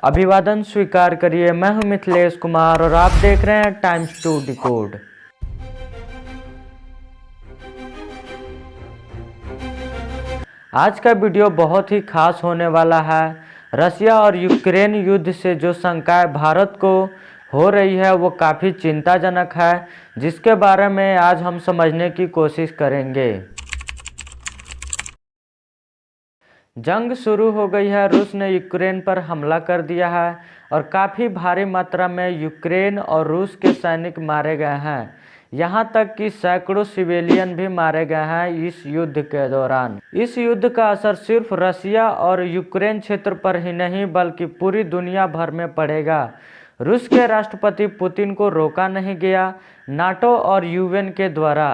अभिवादन स्वीकार करिए। मैं हूं मिथिलेश कुमार और आप देख रहे हैं टाइम्स टू डिकोड। आज का वीडियो बहुत ही खास होने वाला है। रशिया और यूक्रेन युद्ध से जो शंकाएं भारत को हो रही है वो काफ़ी चिंताजनक है, जिसके बारे में आज हम समझने की कोशिश करेंगे। जंग शुरू हो गई है। रूस ने यूक्रेन पर हमला कर दिया है और काफ़ी भारी मात्रा में यूक्रेन और रूस के सैनिक मारे गए हैं। यहाँ तक कि सैकड़ों सिविलियन भी मारे गए हैं इस युद्ध के दौरान। इस युद्ध का असर सिर्फ रशिया और यूक्रेन क्षेत्र पर ही नहीं बल्कि पूरी दुनिया भर में पड़ेगा। रूस के राष्ट्रपति पुतिन को रोका नहीं गया नाटो और यूएन के द्वारा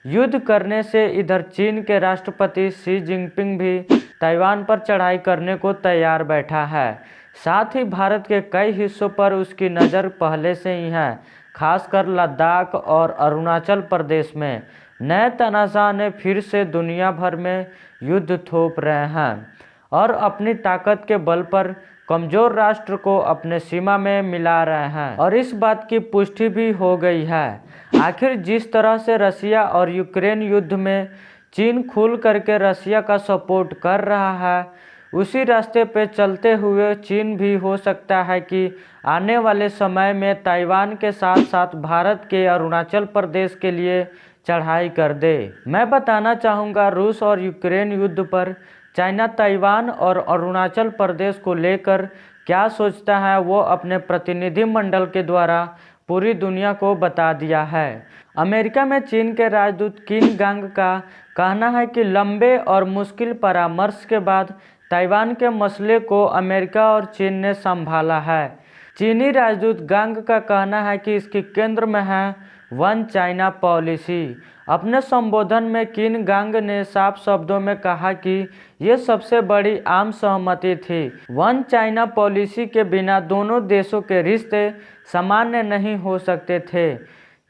युद्ध करने से। इधर चीन के राष्ट्रपति शी जिनपिंग भी ताइवान पर चढ़ाई करने को तैयार बैठा है। साथ ही भारत के कई हिस्सों पर उसकी नज़र पहले से ही है, खासकर लद्दाख और अरुणाचल प्रदेश में। नए तनाज़ा ने फिर से दुनिया भर में युद्ध थोप रहे हैं और अपनी ताकत के बल पर कमज़ोर राष्ट्र को अपने सीमा में मिला रहे हैं। और इस बात की पुष्टि भी हो गई है। आखिर जिस तरह से रशिया और यूक्रेन युद्ध में चीन खुल करके रशिया का सपोर्ट कर रहा है, उसी रास्ते पे चलते हुए चीन भी हो सकता है कि आने वाले समय में ताइवान के साथ साथ भारत के अरुणाचल प्रदेश के लिए चढ़ाई कर दे। मैं बताना चाहूँगा, रूस और यूक्रेन युद्ध पर चाइना ताइवान और अरुणाचल प्रदेश को लेकर क्या सोचता है वो अपने प्रतिनिधिमंडल के द्वारा पूरी दुनिया को बता दिया है। अमेरिका में चीन के राजदूत किन गांग का कहना है कि लंबे और मुश्किल परामर्श के बाद ताइवान के मसले को अमेरिका और चीन ने संभाला है। चीनी राजदूत गांग का कहना है कि इसके केंद्र में है वन चाइना पॉलिसी। अपने संबोधन में किन गांग ने साफ शब्दों में कहा कि ये सबसे बड़ी आम सहमति थी। वन चाइना पॉलिसी के बिना दोनों देशों के रिश्ते सामान्य नहीं हो सकते थे।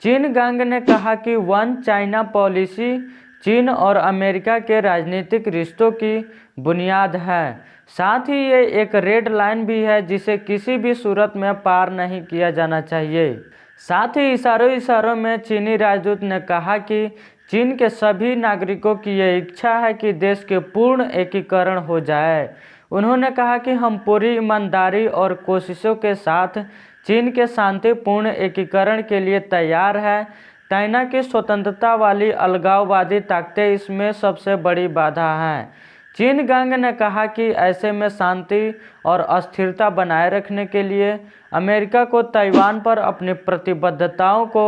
चीन गांग ने कहा कि वन चाइना पॉलिसी चीन और अमेरिका के राजनीतिक रिश्तों की बुनियाद है। साथ ही ये एक रेड लाइन भी है जिसे किसी भी सूरत में पार नहीं किया जाना चाहिए। साथ ही इशारों में चीनी राजदूत ने कहा कि चीन के सभी नागरिकों की ये इच्छा है कि देश के पूर्ण एकीकरण हो जाए। उन्होंने कहा कि हम पूरी ईमानदारी और कोशिशों के साथ चीन के शांतिपूर्ण एकीकरण के लिए तैयार है। चाइना की स्वतंत्रता वाली अलगाववादी ताकतें इसमें सबसे बड़ी बाधा हैं। चीन गांग ने कहा कि ऐसे में शांति और अस्थिरता बनाए रखने के लिए अमेरिका को ताइवान पर अपनी प्रतिबद्धताओं को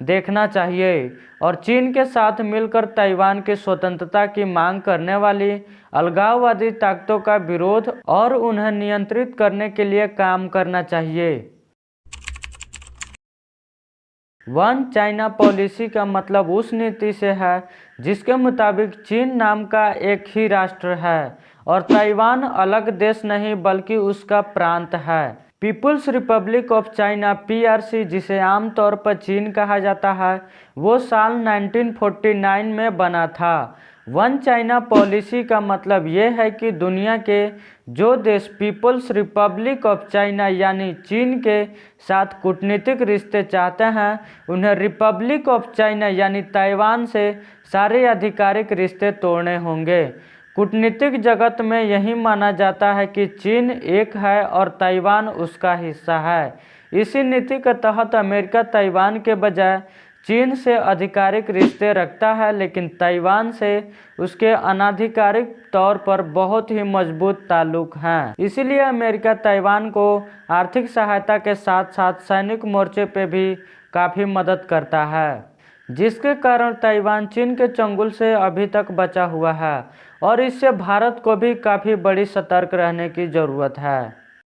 देखना चाहिए और चीन के साथ मिलकर ताइवान की स्वतंत्रता की मांग करने वाली अलगाववादी ताकतों का विरोध और उन्हें नियंत्रित करने के लिए काम करना चाहिए। वन चाइना पॉलिसी का मतलब उस नीति से है जिसके मुताबिक चीन नाम का एक ही राष्ट्र है और ताइवान अलग देश नहीं बल्कि उसका प्रांत है। People's Republic of China PRC, जिसे आमतौर पर चीन कहा जाता है, वो साल 1949 में बना था। वन चाइना पॉलिसी का मतलब ये है कि दुनिया के जो देश पीपल्स रिपब्लिक ऑफ चाइना यानी चीन के साथ कूटनीतिक रिश्ते चाहते हैं, उन्हें रिपब्लिक ऑफ चाइना यानी ताइवान से सारे आधिकारिक रिश्ते तोड़ने होंगे। कूटनीतिक जगत में यही माना जाता है कि चीन एक है और ताइवान उसका हिस्सा है। इसी नीति के तहत अमेरिका ताइवान के बजाय चीन से आधिकारिक रिश्ते रखता है, लेकिन ताइवान से उसके अनाधिकारिक तौर पर बहुत ही मजबूत ताल्लुक हैं। इसीलिए अमेरिका ताइवान को आर्थिक सहायता के साथ साथ सैनिक मोर्चे पे भी काफ़ी मदद करता है, जिसके कारण ताइवान चीन के चंगुल से अभी तक बचा हुआ है और इससे भारत को भी काफ़ी बड़ी सतर्क रहने की ज़रूरत है।